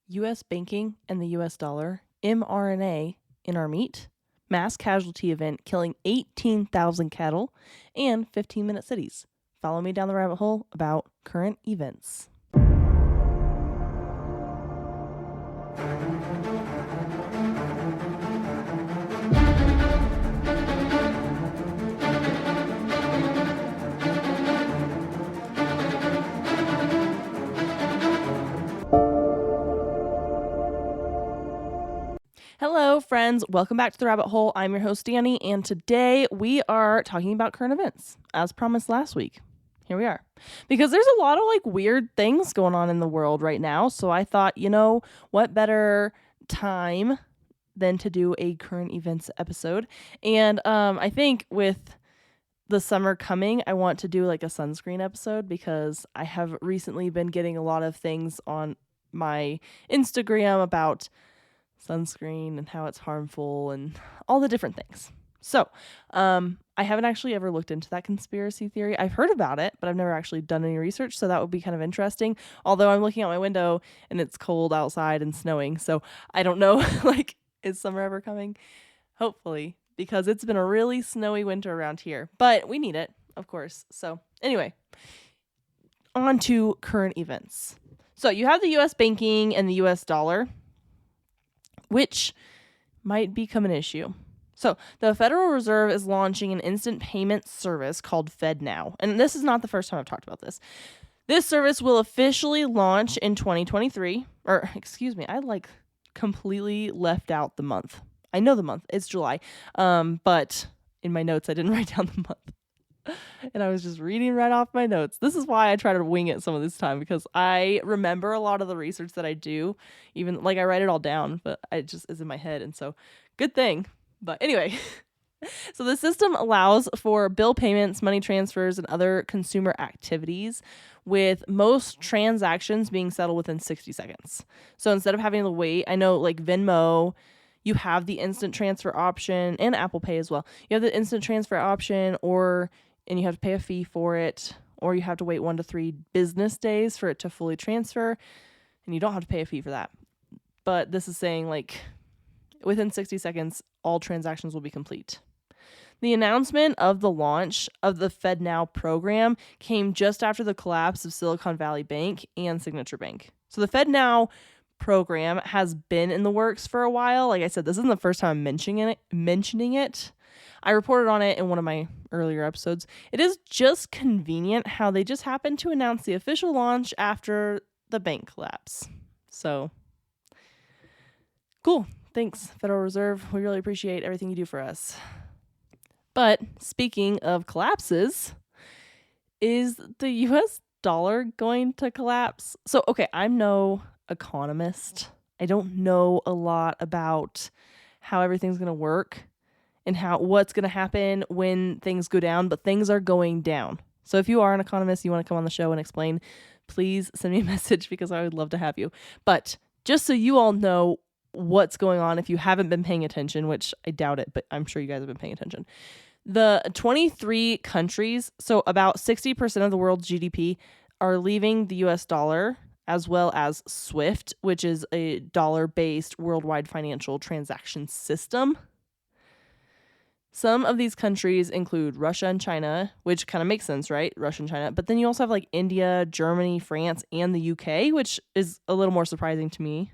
U.S. banking and the U.S. dollar, mRNA in our meat, mass casualty event killing 18,000 cattle, and 15-minute cities. Follow me down the rabbit hole about current events. Hello, friends. Welcome back to the rabbit hole. I'm your host, Danny, and today we are talking about current events, as promised last week. Here we are. Because there's a lot of weird things going on in the world right now. So I thought, what better time than to do a current events episode. And I think with the summer coming, I want to do a sunscreen episode because I have recently been getting a lot of things on my Instagram about sunscreen and how it's harmful and all the different things. So, I haven't actually ever looked into that conspiracy theory. I've heard about it, but I've never actually done any research, so that would be kind of interesting. Although I'm looking out my window and it's cold outside and snowing, so I don't know, is summer ever coming? Hopefully, because it's been a really snowy winter around here. But we need it, of course. So, anyway, on to current events. So, you have the U.S. banking and the U.S. dollar, which might become an issue. So the Federal Reserve is launching an instant payment service called FedNow. And this is not the first time I've talked about this. This service will officially launch in 2023. Or, excuse me, I completely left out the month. I know the month. It's July. But in my notes, I didn't write down the month. And I was just reading right off my notes. This is why I try to wing it some of this time, because I remember a lot of the research that I do. Even I write it all down, but it just is in my head. And so good thing. But anyway, so the system allows for bill payments, money transfers, and other consumer activities, with most transactions being settled within 60 seconds. So instead of having to wait, I know Venmo, you have the instant transfer option, and Apple Pay as well. You have the instant transfer option, and you have to pay a fee for it, or you have to wait 1 to 3 business days for it to fully transfer, and you don't have to pay a fee for that. But this is saying within 60 seconds, all transactions will be complete. The announcement of the launch of the FedNow program came just after the collapse of Silicon Valley Bank and Signature Bank. So the FedNow program has been in the works for a while. Like I said, this isn't the first time I'm mentioning it. I reported on it in one of my earlier episodes. It is just convenient how they just happened to announce the official launch after the bank collapse. So, cool. Thanks, Federal Reserve. We really appreciate everything you do for us. But speaking of collapses, is the U.S. dollar going to collapse? So, okay, I'm no economist. I don't know a lot about how everything's going to work and what's going to happen when things go down, but things are going down. So if you are an economist, you want to come on the show and explain, please send me a message because I would love to have you. But just so you all know what's going on, if you haven't been paying attention, which I doubt it, but I'm sure you guys have been paying attention. The 23 countries, so about 60% of the world's GDP, are leaving the US dollar, as well as SWIFT, which is a dollar-based worldwide financial transaction system. Some of these countries include Russia and China, which kind of makes sense, right? Russia and China. But then you also have India, Germany, France, and the UK, which is a little more surprising to me.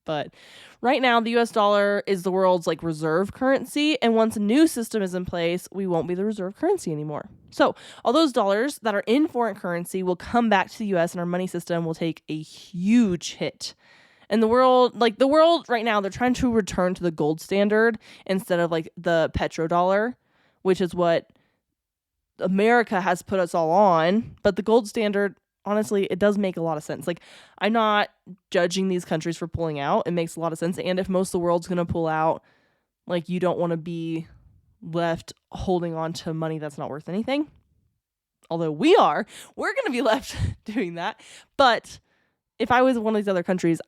But right now, the US dollar is the world's reserve currency. And once a new system is in place, we won't be the reserve currency anymore. So all those dollars that are in foreign currency will come back to the US, and our money system will take a huge hit. And the world right now, they're trying to return to the gold standard instead of the petrodollar, which is what America has put us all on. But the gold standard, honestly, it does make a lot of sense. I'm not judging these countries for pulling out. It makes a lot of sense. And if most of the world's going to pull out, you don't want to be left holding on to money that's not worth anything. Although we're going to be left doing that. But if I was one of these other countries,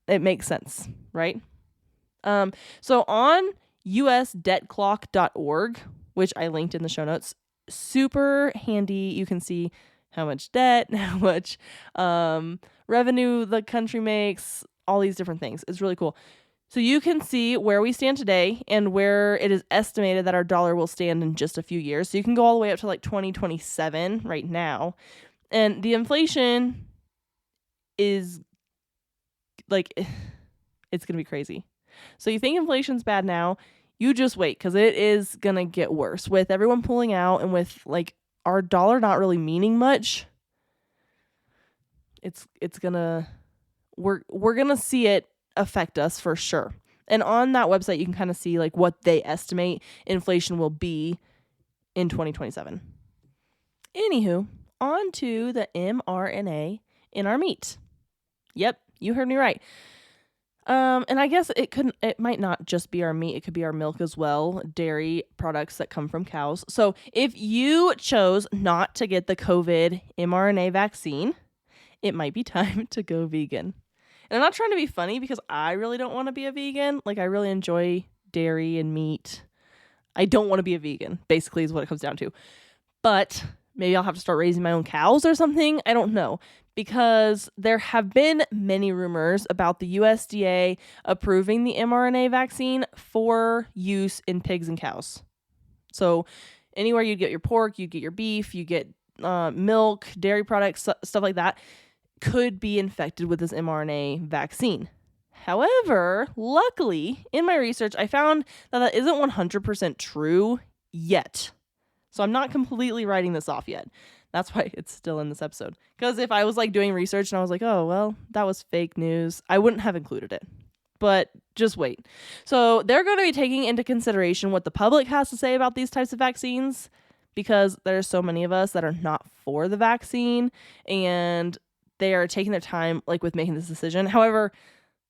it makes sense, right? So on usdebtclock.org, which I linked in the show notes, super handy. You can see how much debt, how much revenue the country makes, all these different things. It's really cool. So you can see where we stand today and where it is estimated that our dollar will stand in just a few years. So you can go all the way up to like 2027 right now. And the inflation is like, it's going to be crazy. So you think inflation's bad now, you just wait, because it is going to get worse with everyone pulling out and with like our dollar not really meaning much. It's going to, we're going to see it affect us for sure. And on that website, you can kind of see like what they estimate inflation will be in 2027. Anywho, on to the mRNA in our meat. Yep, you heard me right. And I guess it might not just be our meat. It could be our milk as well, dairy products that come from cows. So if you chose not to get the COVID mRNA vaccine, it might be time to go vegan. And I'm not trying to be funny, because I really don't want to be a vegan. Like, I really enjoy dairy and meat. I don't want to be a vegan, basically, is what it comes down to. But maybe I'll have to start raising my own cows or something. I don't know. Because there have been many rumors about the USDA approving the mRNA vaccine for use in pigs and cows. So anywhere you'd get your pork, you'd get your beef, you get milk, dairy products, stuff like that, could be infected with this mRNA vaccine. However, luckily, in my research, I found that isn't 100% true yet. So I'm not completely writing this off yet. That's why it's still in this episode. Because if I was like doing research and I was like, oh, well, that was fake news, I wouldn't have included it. But just wait. So they're going to be taking into consideration what the public has to say about these types of vaccines, because there's so many of us that are not for the vaccine, and they are taking their time like with making this decision. However,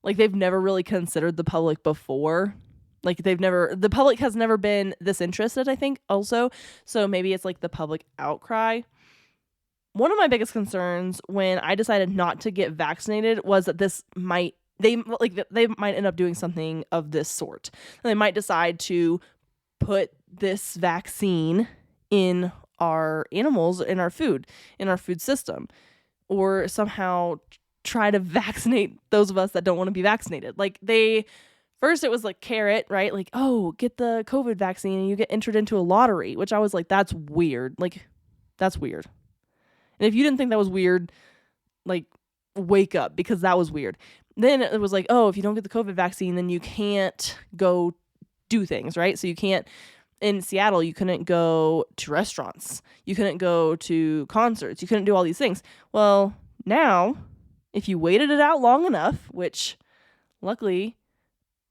like, they've never really considered the public before. Like, the public has never been this interested, I think, also. So maybe it's like the public outcry. One of my biggest concerns when I decided not to get vaccinated was that they might end up doing something of this sort. They might decide to put this vaccine in our animals, in our food system, or somehow try to vaccinate those of us that don't want to be vaccinated. Like, first it was like carrot, right? Like, oh, get the COVID vaccine and you get entered into a lottery, which I was like, that's weird. Like, that's weird. And if you didn't think that was weird, like, wake up, because that was weird. Then it was like, oh, if you don't get the COVID vaccine, then you can't go do things, right? So you can't, in Seattle, you couldn't go to restaurants. You couldn't go to concerts. You couldn't do all these things. Well, now, if you waited it out long enough, which luckily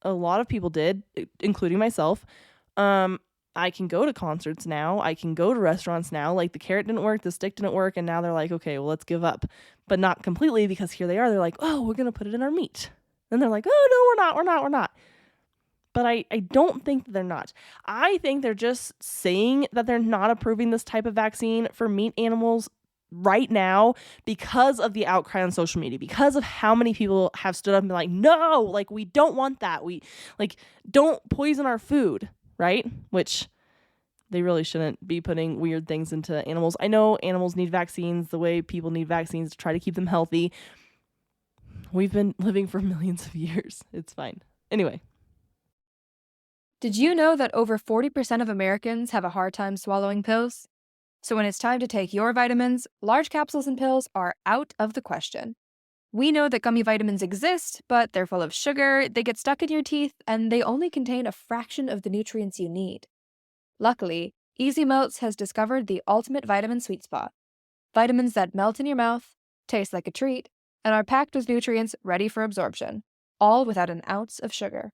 a lot of people did, including myself, I can go to concerts now. I can go to restaurants now. Like, the carrot didn't work, the stick didn't work, and now they're like, okay, well, let's give up. But not completely, because here they are. They're like, oh, we're going to put it in our meat. Then they're like, oh, no, we're not. But I don't think that they're not. I think they're just saying that they're not approving this type of vaccine for meat animals right now because of the outcry on social media, because of how many people have stood up and been like, no, like, we don't want that. We, like, don't poison our food, right? Which they really shouldn't be putting weird things into animals. I know animals need vaccines the way people need vaccines to try to keep them healthy. We've been living for millions of years. It's fine. Anyway. Did you know that over 40% of Americans have a hard time swallowing pills? So when it's time to take your vitamins, large capsules and pills are out of the question. We know that gummy vitamins exist, but they're full of sugar, they get stuck in your teeth, and they only contain a fraction of the nutrients you need. Luckily, Easy Melts has discovered the ultimate vitamin sweet spot. Vitamins that melt in your mouth, taste like a treat, and are packed with nutrients ready for absorption, all without an ounce of sugar.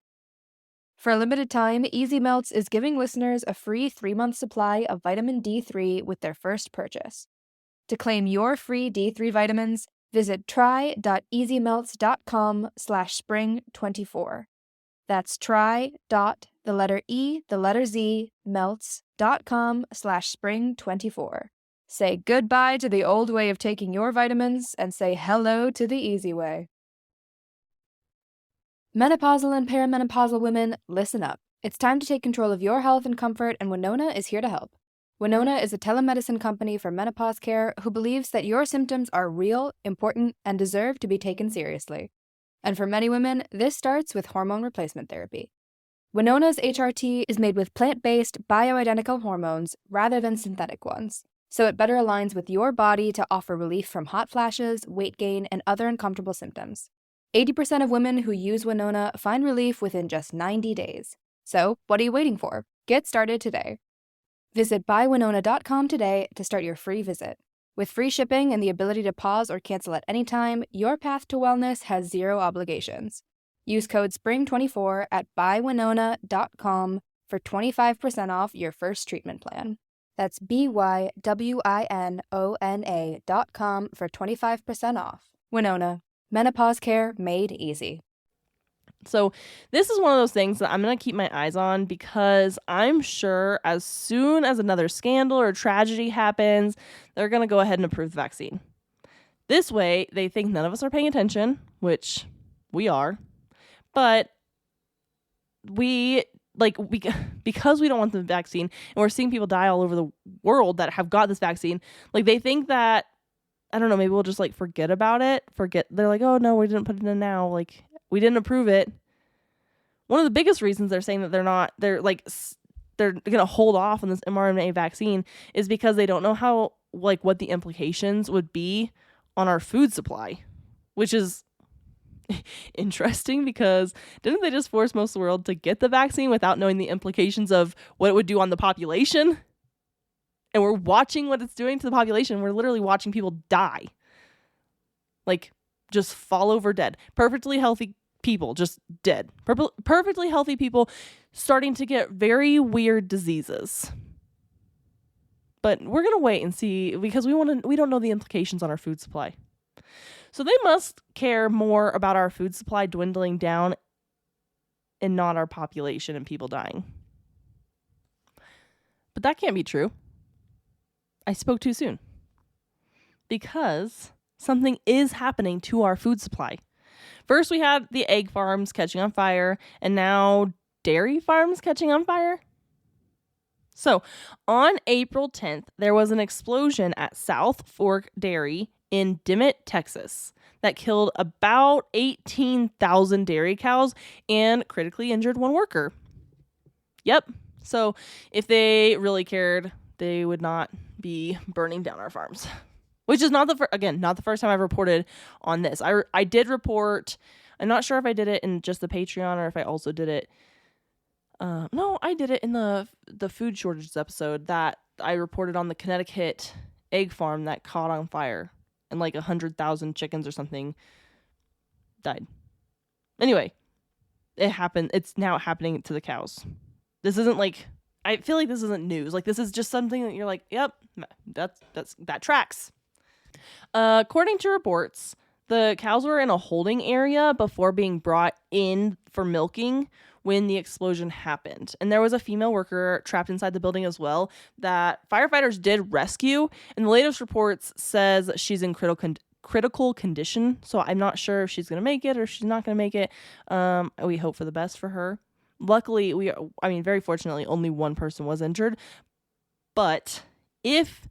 For a limited time, Easy Melts is giving listeners a free 3-month supply of vitamin D3 with their first purchase. To claim your free D3 vitamins, visit try.easymelts.com/spring24. That's melts.com/spring24. Say goodbye to the old way of taking your vitamins and say hello to the easy way. Menopausal and perimenopausal women, listen up. It's time to take control of your health and comfort, and Winona is here to help. Winona is a telemedicine company for menopause care who believes that your symptoms are real, important, and deserve to be taken seriously. And for many women, this starts with hormone replacement therapy. Winona's HRT is made with plant-based bioidentical hormones rather than synthetic ones, so it better aligns with your body to offer relief from hot flashes, weight gain, and other uncomfortable symptoms. 80% of women who use Winona find relief within just 90 days. So, what are you waiting for? Get started today. Visit buywinona.com today to start your free visit. With free shipping and the ability to pause or cancel at any time, your path to wellness has zero obligations. Use code SPRING24 at buywinona.com for 25% off your first treatment plan. That's BYWINONA.com for 25% off. Winona, menopause care made easy. So this is one of those things that I'm going to keep my eyes on, because I'm sure as soon as another scandal or tragedy happens, they're going to go ahead and approve the vaccine. This way, they think none of us are paying attention, which we are. But because we don't want the vaccine, and we're seeing people die all over the world that have got this vaccine, like they think that, I don't know, maybe we'll just like forget about it. They're like, oh no, we didn't put it in now. Like, we didn't approve it. One of the biggest reasons they're saying that they're going to hold off on this mRNA vaccine is because they don't know how, like, what the implications would be on our food supply, which is interesting, because didn't they just force most of the world to get the vaccine without knowing the implications of what it would do on the population? And we're watching what it's doing to the population. We're literally watching people die. Like, just fall over dead. Perfectly healthy people just dead. Perfectly healthy people starting to get very weird diseases. But we're going to wait and see, because we don't know the implications on our food supply. So they must care more about our food supply dwindling down and not our population and people dying. But that can't be true. I spoke too soon. Because something is happening to our food supply. First, we had the egg farms catching on fire, and now dairy farms catching on fire. So, on April 10th, there was an explosion at South Fork Dairy in Dimmitt, Texas, that killed about 18,000 dairy cows and critically injured one worker. Yep. So, if they really cared, they would not be burning down our farms. Which is not the first time I've reported on this. I did report. I'm not sure if I did it in just the Patreon or if I also did it. No, I did it in the food shortages episode that I reported on the Connecticut egg farm that caught on fire and like 100,000 chickens or something died. Anyway, it happened. It's now happening to the cows. This isn't like, I feel like this isn't news. Like, this is just something that you're like, yep, that tracks. According to reports, the cows were in a holding area before being brought in for milking when the explosion happened. And there was a female worker trapped inside the building as well that firefighters did rescue. And the latest reports says she's in critical condition. So I'm not sure if she's going to make it or she's not going to make it. We hope for the best for her. Luckily, very fortunately, only one person was injured. But if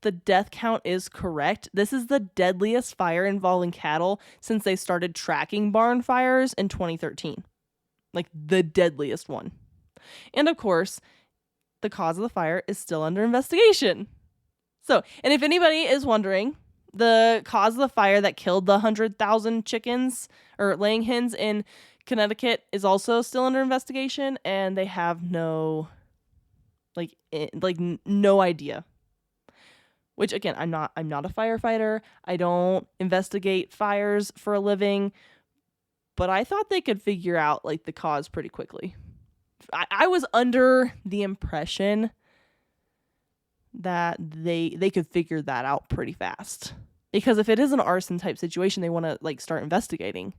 the death count is correct, this is the deadliest fire involving cattle since they started tracking barn fires in 2013. Like, the deadliest one. And of course, the cause of the fire is still under investigation. So, and if anybody is wondering, the cause of the fire that killed the 100,000 chickens or laying hens in Connecticut is also still under investigation, and they have no idea. Which, again, I'm not a firefighter. I don't investigate fires for a living. But I thought they could figure out, like, the cause pretty quickly. I was under the impression that they could figure that out pretty fast. Because if it is an arson type situation, they want to, like, start investigating.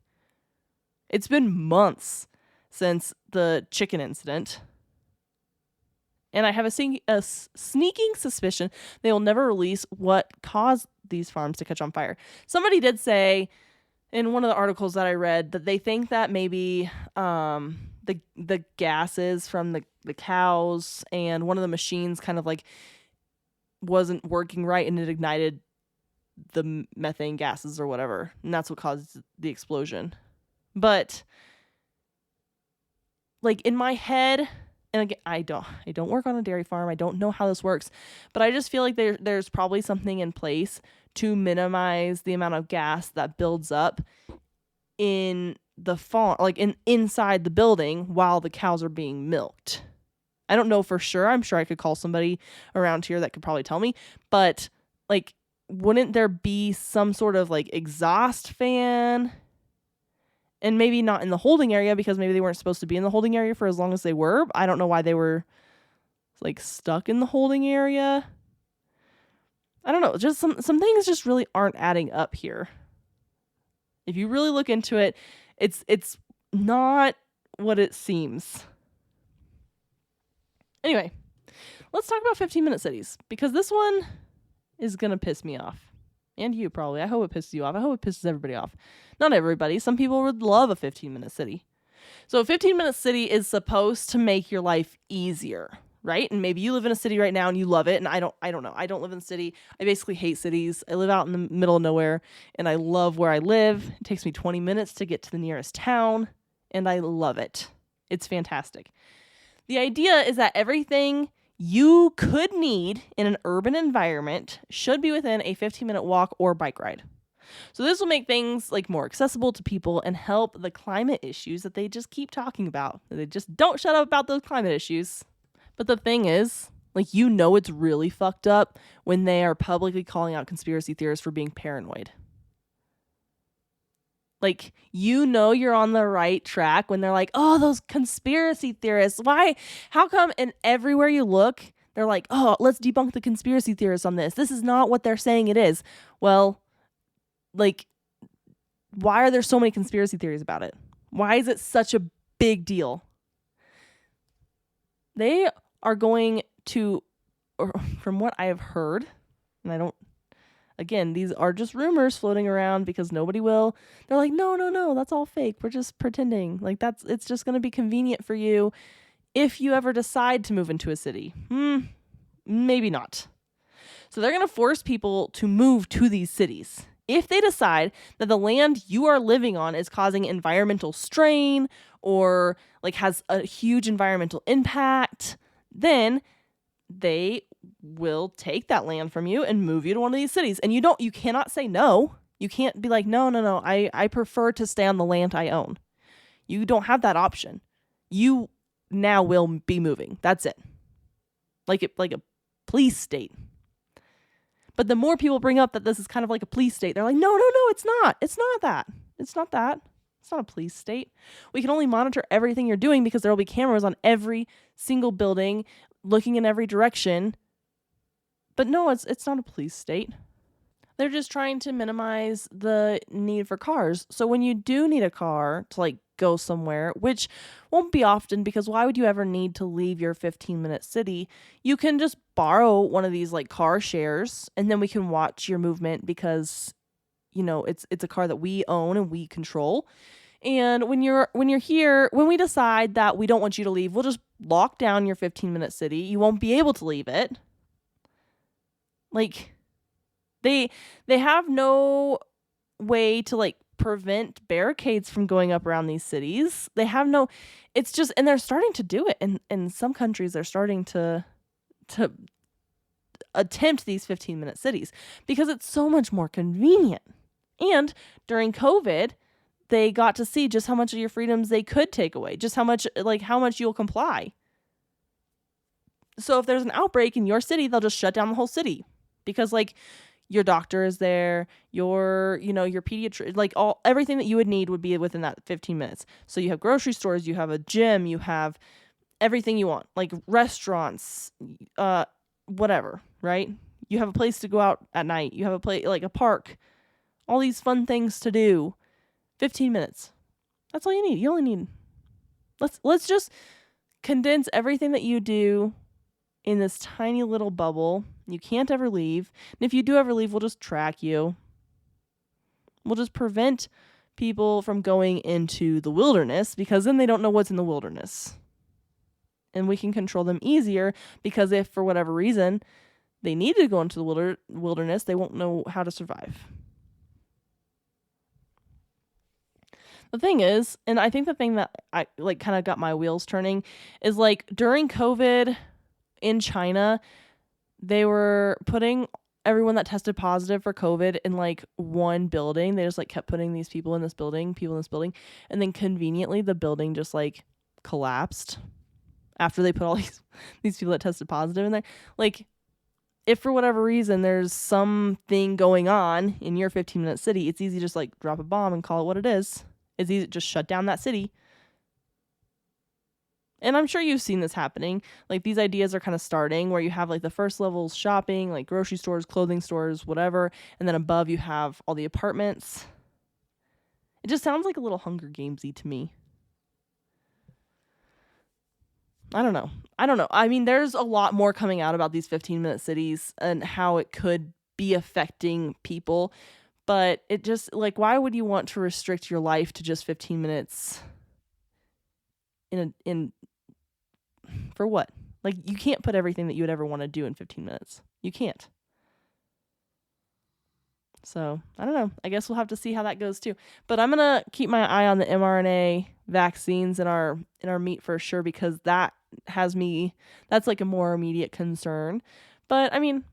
It's been months since the chicken incident. And I have a sneaking suspicion they will never release what caused these farms to catch on fire. Somebody did say in one of the articles that I read that they think that maybe the gases from the cows and one of the machines kind of like wasn't working right and it ignited the methane gases or whatever. And that's what caused the explosion. But like in my head, and again, I don't work on a dairy farm. I don't know how this works, but I just feel like there's probably something in place to minimize the amount of gas that builds up in the farm, like inside the building while the cows are being milked. I don't know for sure. I'm sure I could call somebody around here that could probably tell me, but like, wouldn't there be some sort of like exhaust fan? And maybe not in the holding area, because maybe they weren't supposed to be in the holding area for as long as they were. I don't know why they were like stuck in the holding area. I don't know. Just some things just really aren't adding up here. If you really look into it, it's not what it seems. Anyway, let's talk about 15-minute cities, because this one is going to piss me off. And you probably. I hope it pisses you off. I hope it pisses everybody off. Not everybody. Some people would love a 15-minute city. So a 15-minute city is supposed to make your life easier, right? And maybe you live in a city right now and you love it. And I don't know. I don't live in the city. I basically hate cities. I live out in the middle of nowhere and I love where I live. It takes me 20 minutes to get to the nearest town and I love it. It's fantastic. The idea is that everything you could need in an urban environment should be within a 15-minute walk or bike ride. So this will make things like more accessible to people and help the climate issues that they just keep talking about. They just don't shut up about those climate issues. But the thing is, like, it's really fucked up when they are publicly calling out conspiracy theorists for being paranoid. Like, you're on the right track when they're like, oh, those conspiracy theorists. Why? How come? And everywhere you look, they're like, oh, let's debunk the conspiracy theorists on this. This is not what they're saying it is. Well, like, why are there so many conspiracy theories about it? Why is it such a big deal? They are going to, or from what I have heard, and again, these are just rumors floating around because nobody will. They're like, no, that's all fake. We're just pretending. Like, it's just going to be convenient for you if you ever decide to move into a city. Maybe not. So they're going to force people to move to these cities. If they decide that the land you are living on is causing environmental strain or like has a huge environmental impact, then they will take that land from you and move you to one of these cities. And you cannot say no. You can't be like, no, I prefer to stay on the land I own. You don't have that option. You now will be moving. That's it. Like a police state. But the more people bring up that this is kind of like a police state, they're like, no, it's not. It's not that. It's not that. It's not a police state. We can only monitor everything you're doing because there will be cameras on every single building looking in every direction. But no, it's not a police state. They're just trying to minimize the need for cars. So when you do need a car to like go somewhere, which won't be often because why would you ever need to leave your 15-minute city? You can just borrow one of these like car shares and then we can watch your movement because it's a car that we own and we control. And when you're here, when we decide that we don't want you to leave, we'll just lock down your 15-minute city. You won't be able to leave it. Like they have no way to like prevent barricades from going up around these cities. They have no, it's just, and they're starting to do it. And in some countries, they're starting to attempt these 15-minute cities because it's so much more convenient. And during COVID, they got to see just how much of your freedoms they could take away, just how much you'll comply. So if there's an outbreak in your city, they'll just shut down the whole city because like your doctor is there, your pediatrician, like everything that you would need would be within that 15 minutes. So you have grocery stores, you have a gym, you have everything you want, like restaurants, whatever, right? You have a place to go out at night. You have a place like a park, all these fun things to do. 15 minutes. That's all you need. You only need, let's just condense everything that you do in this tiny little bubble. You can't ever leave. And if you do ever leave, we'll just track you. We'll just prevent people from going into the wilderness because then they don't know what's in the wilderness. And we can control them easier because if for whatever reason they need to go into the wilderness, they won't know how to survive. The thing is, and I think the thing that I like kind of got my wheels turning is like during COVID in China, they were putting everyone that tested positive for COVID in like one building. They just like kept putting these people in this building, and then conveniently the building just like collapsed after they put all these people that tested positive in there. Like, if for whatever reason there's something going on in your 15-minute city, it's easy to just like drop a bomb and call it what it is. It's easy to just shut down that city. And I'm sure you've seen this happening. Like, these ideas are kind of starting where you have like the first levels shopping, like grocery stores, clothing stores, whatever. And then above you have all the apartments. It just sounds like a little Hunger Games-y to me. I don't know. I mean, there's a lot more coming out about these 15-minute cities and how it could be affecting people. But it just, like, why would you want to restrict your life to just 15 minutes for what? Like, you can't put everything that you would ever want to do in 15 minutes. You can't. So, I don't know. I guess we'll have to see how that goes too. But I'm going to keep my eye on the mRNA vaccines in our meat for sure, because that's like a more immediate concern. But I mean,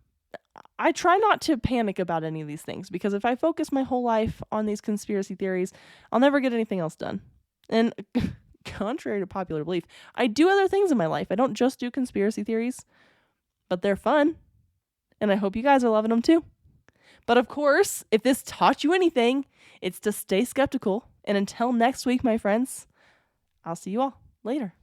I try not to panic about any of these things, because if I focus my whole life on these conspiracy theories, I'll never get anything else done. And contrary to popular belief, I do other things in my life. I don't just do conspiracy theories, but they're fun. And I hope you guys are loving them too. But of course, if this taught you anything, it's to stay skeptical. And until next week, my friends, I'll see you all later.